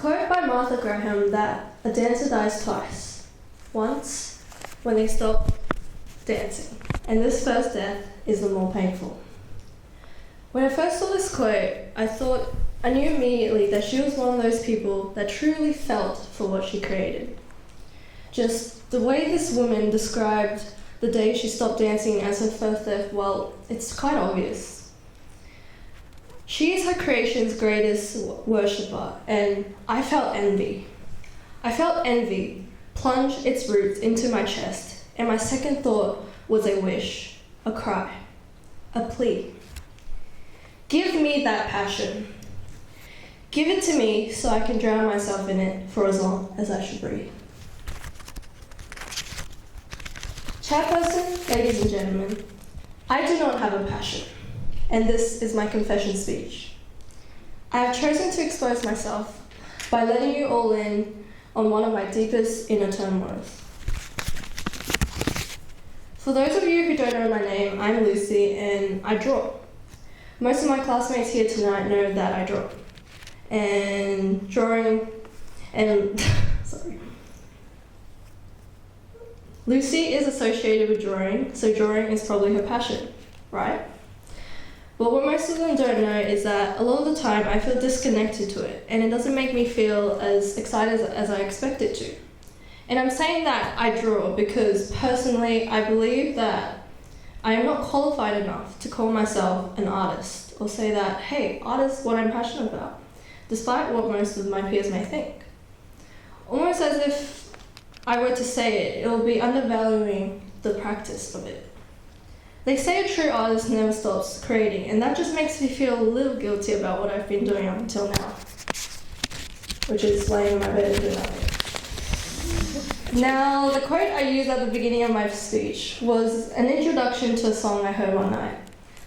quote by Martha Graham that a dancer dies twice. Once, when they stop dancing, and this first death is the more painful. When I first saw this quote, I knew immediately that she was one of those people that truly felt for what she created. Just the way this woman described the day she stopped dancing as her first death, well, it's quite obvious. She is her creation's greatest worshipper, and I felt envy. I felt envy plunge its roots into my chest, and my second thought was a wish, a cry, a plea. Give me that passion. Give it to me so I can drown myself in it for as long as I should breathe. Chairperson, ladies and gentlemen, I do not have a passion, and this is my confession speech. I have chosen to expose myself by letting you all in on one of my deepest inner turmoils. For those of you who don't know my name, I'm Lucy and I draw. Most of my classmates here tonight know that I draw. And drawing and sorry. Lucy is associated with drawing, so drawing is probably her passion, right? But what most of them don't know is that a lot of the time I feel disconnected to it, and it doesn't make me feel as excited as I expect it to. And I'm saying that I draw because personally I believe that I am not qualified enough to call myself an artist or say that, hey, art is what I'm passionate about, despite what most of my peers may think. Almost as if I were to say it will be undervaluing the practice of it. They say a true artist never stops creating, and that just makes me feel a little guilty about what I've been doing up until now, which is laying in my bed and doing nothing. Now, the quote I used at the beginning of my speech was an introduction to a song I heard one night.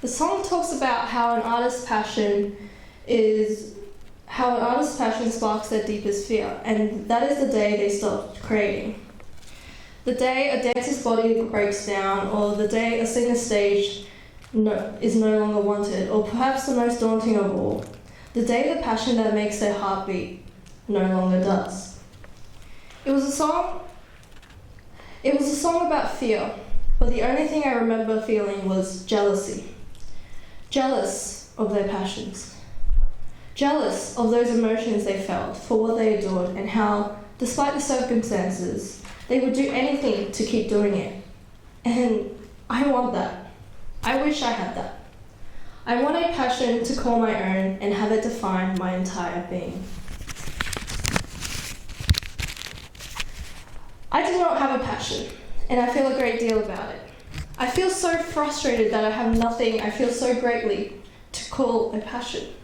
The song talks about how an artist's passion sparks their deepest fear, and that is the day they stop creating. The day a dancer's body breaks down, or the day a singer's stage is no longer wanted, or perhaps the most daunting of all, the day the passion that makes their heart beat no longer does. It was a song about fear, but the only thing I remember feeling was jealousy. Jealous of their passions. Jealous of those emotions they felt for what they adored and how, despite the circumstances, they would do anything to keep doing it. And I want that. I wish I had that. I want a passion to call my own and have it define my entire being. I do not have a passion, and I feel a great deal about it. I feel so frustrated that I have nothing I feel so greatly to call a passion.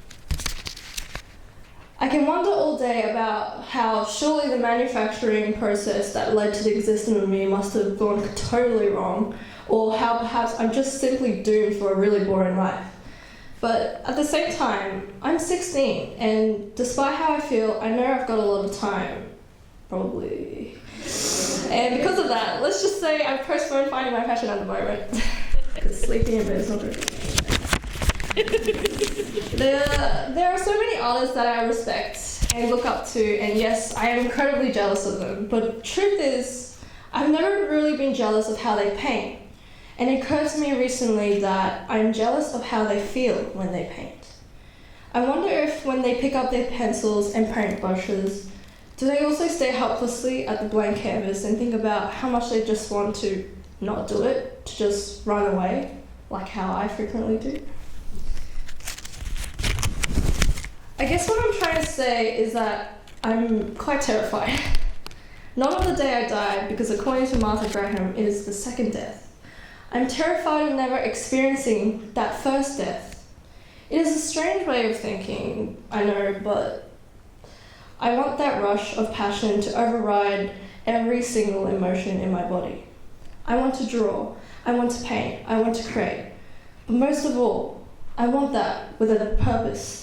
I can wonder all day about how surely the manufacturing process that led to the existence of me must have gone totally wrong, or how perhaps I'm just simply doomed for a really boring life. But at the same time, I'm 16, and despite how I feel, I know I've got a lot of time, probably. And because of that, let's just say I've postponed finding my passion at the moment. Because sleeping in bed is not very good. There are so many artists that I respect and look up to, and yes, I am incredibly jealous of them. But truth is, I've never really been jealous of how they paint. And it occurred to me recently that I'm jealous of how they feel when they paint. I wonder if when they pick up their pencils and paint brushes, do they also stare helplessly at the blank canvas and think about how much they just want to not do it, to just run away, like how I frequently do? I guess what I'm trying to say is that I'm quite terrified. Not on the day I die, because according to Martha Graham, it is the second death. I'm terrified of never experiencing that first death. It is a strange way of thinking, I know, but I want that rush of passion to override every single emotion in my body. I want to draw, I want to paint, I want to create. But most of all, I want that with a purpose.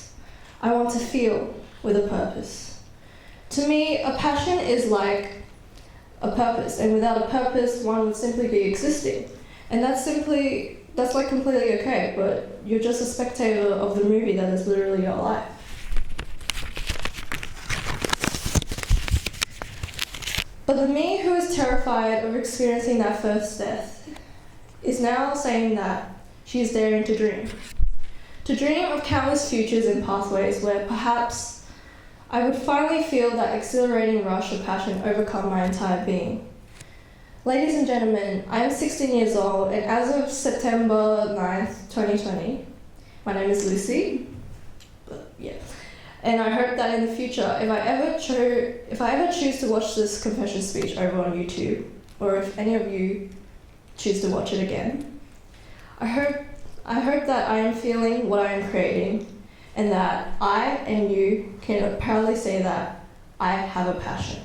I want to feel with a purpose. To me, a passion is like a purpose, and without a purpose, one would simply be existing. And that's like completely okay, but you're just a spectator of the movie that is literally your life. But the me who was terrified of experiencing that first death is now saying that she is daring to dream. To dream of countless futures and pathways where perhaps I would finally feel that exhilarating rush of passion overcome my entire being. Ladies and gentlemen, I am 16 years old, and as of September 9th, 2020, my name is Lucy. And I hope that in the future, if I ever choose to watch this confession speech over on YouTube, or if any of you choose to watch it again, I hope that I am feeling what I am creating, and that I and you can proudly say that I have a passion.